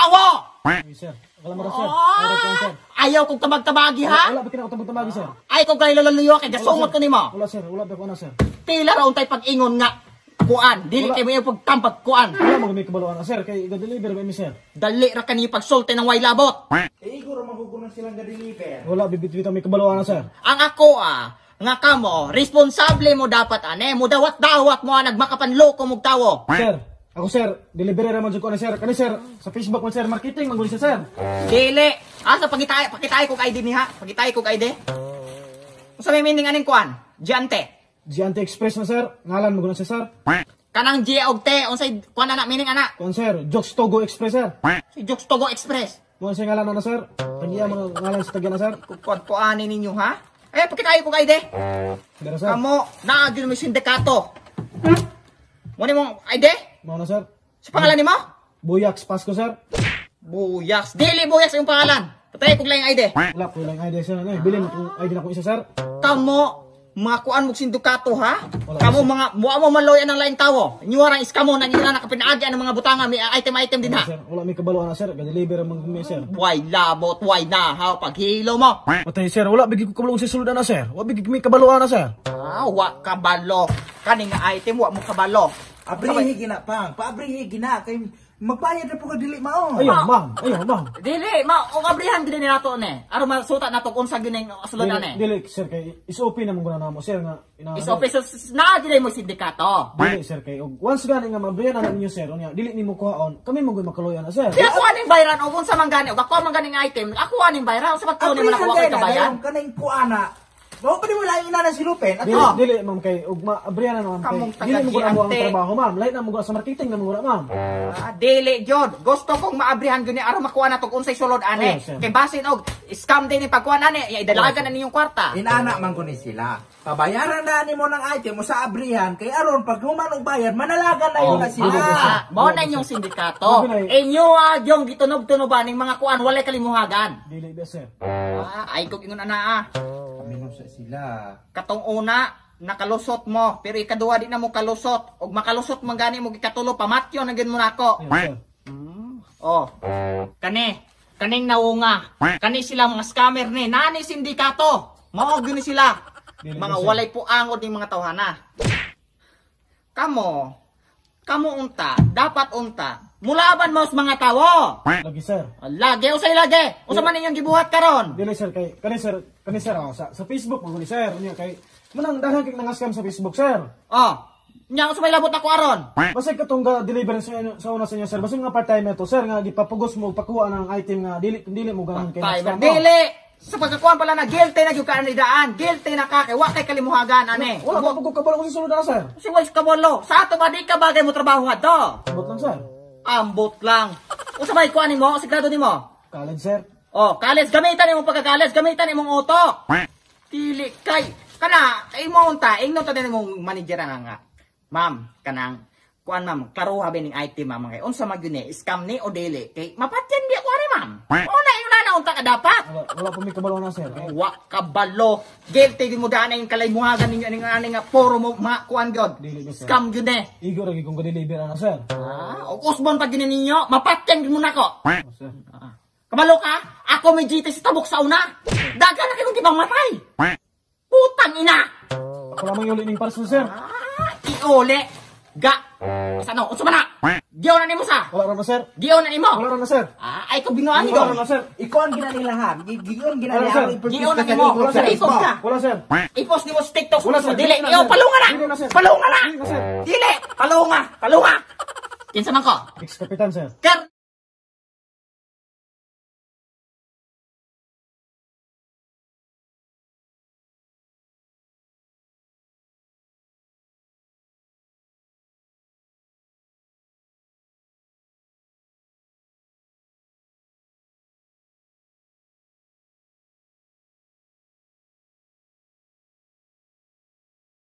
tawo. Sir, akala mo na sir. Sir. Ayaw kong tabag-tabagi ha. Wala ba kinakatambag-tambagi sir? Ay kung kayo lalaluyo kay gasungot ko nimo. Wala sir, wala ba ko na sir. Pila ra untay pag-ingon nga kuan, dili kay mo yung pagtampag kuan. Wala mo may kabaluan na sir, kay ga-deliver ba mi sir? Dali ra kaniyo pagsulti ng way labot. Igor magugunan silang ga-deliver. Wala bibit-bit may kabaluan na sir. Ang ako nga kamo, responsable mo dapat ane, mo dawat-dawat mo nagmakapanloko mong tawo. Sir, ako sir, delivery ra man jud ko na sir. Kani sir, sa Facebook man sir, marketing man gud siya sir. Dili. Asa pakitay ko kay ID niha, pakitay ko kay ID. Unsa may meaning aning kuan? Giante. Giante Express na sir, ngalan mo gud na siya sir. Kanang G og T, unsay kuan na meaning ana? Kuan sir, Jokes Togo Express sir. Si Jokes Togo Express. Kuan siya ngalan na sir. Tagiya mga ngalan sa tagya na sir. Kuan ninyo ha? Eh pakitay ko kay ID. Dara sir. Kamo naa gyud may sindikato. Mo ni mong ID? Mao na sir. Sa pangalan nimo? Buyax Pasko sir. Buyaks. Dili Buyaks yung pangalan. Patay ko lang yung ID. Wala ko lang idea sir. Ano, bilin mo ID na ko isa sir. Kamo mga kuan mo sindukato ha? Wala, Kamo sir. mga mo maloy ang laing tawo. Inyo arang iskamo na inyo na nakapinaagi ang mga butanga may item din ha. Sir, wala may kabaluan na sir, ga-deliver man gud mi sir. Why labot, why na ha paghilo mo. Patay sir, wala bigi ko kabaluan sa sulod na sir. Wala bigi may kabaluan na sir. Wa kabalo. Kaning nga item wa mo kabalo. Abrihi gina pang, paabrihi gina kay magbayad na po ka dili mao. Ayun, ma'am. Ayun, ma'am. Dili ma o kabrihan gid ni nato ne. Aron masuta nato unsa gining suludan ne. Dili sir kay SOP na mo na mo sir nga ina. Is office na dili mo sindikato. Dili sir kay og once gani nga mabriyan na ninyo sir, unya dili nimo kuhaon, kami mo gyud makaloyan na sir. Di ako aning bayran o unsa man gani, ako man ganing item, ako aning bayran sa pagkuha nimo nakuha kay kabayan. Kaning kuana. Mao pa di mo lang ina si Lupen. At Dili ma'am kay og maabriyan na ma'am Kamong kay. Dili mo gyud mo ang taga-giante. trabaho ma'am, lain na mo sa marketing na mo ma'am. Dili jud. Gusto kong maabrihan gyud ni aron makuha nato unsay sulod ane. Yes, sir. Kay basin og scam din ni pagkuha ane, idalagan na ninyong kwarta. inana man ko ni sila. Pabayaran na nimo ng item mo sa abrihan kay aron pag human og bayad manalagan na yun na sila. Mao na inyong sindikato. Inyo yung gitunob-tunoban ning mga kuan walay kalimuhagan. Dili ba sir. Ay kog ingon ana Kaminom sa sila. Katong una nakalusot mo, pero ikaduha di na mo kalusot. Og makalusot man gani mo ikatulo pamatyo na gyud mo nako. Ayun, sir. Oh. Kaning naunga. Kani sila mga scammer ni, nani sindikato. Mao gyud ni sila. Dili Mga ba, sir? walay puangod ning mga tawhana. Kamo unta, dapat unta. Mulaban mo sa mga tawo. Lagi sir. Lagi usay lagi. Usa man ninyong gibuhat karon? Dili sir kay kani sir sa Facebook mo ni sir, unya kay manang daghan kay nga scam sa Facebook sir. Oh. Nya usa may labot ako aron. Basta katong deliver sa una sa inyo sir, basta nga part-time to sir nga gipapugos mo pagkuha ng item nga dili mo ganun kay Timer. scam. Dili. Sa pagkakuan pala na guilty na gyud ka ani daan. Guilty na ka kay wa kay kalimuhagan ani. Wala pa pagko kabalo ko sa sulod na sir. Si Wais Kabolo, sa ato ba di ka bagay mo trabaho adto? Abot lang sir. Ambot lang. Unsa may kuan nimo? Sigurado nimo? College sir. Oh, college gamitan imong pagka-college, gamitan imong utok. Dili kay kay mo unta, ingno ta din imong manager nga. Ma'am, kanang kuan ma'am, klaro ha bining item ma'am kay unsa man gyud ni scam ni o dili kay mapatyan di ako ari ma'am. Una yung na unta ka dapat. Wala pa may kabalo na sir. Kay Wa kabalo. Guilty din mo daan ang kalaymuhagan ninyo ani nga puro mo kuan gyud. Dili ba, sir? Scam gyud ni. Igor lagi kung deliver na sir. O usbon pag ginin ninyo, mapatyan gyud mo nako. Oh, sir. Kabalo ka? Ako may GT sa tabok sa una. Daga na kayong gibang matay. Putang ina. Ako lamang yung lining parcel sir. Iole. Ga. Ano? Unsa man na? Giyaw na nimo sa. Wala ra na sir. Giyaw na nimo. Wala ra na sir. Ay ko binuang Wala ra do. na sir. Ikaw ang ginanilahan. Gigiyon Wala, sir. Giyaw na nimo. Wala, sir. Ipos ka. Wala sir. Ipos nimo sa TikTok. Wala, sir. Dili. Dili na, Iyo sir. palunga na. Dili na, sir. Palunga na. Dili na, sir. Dili. Palunga. Palunga. Kinsa man ko? Ex kapitan sir. Ker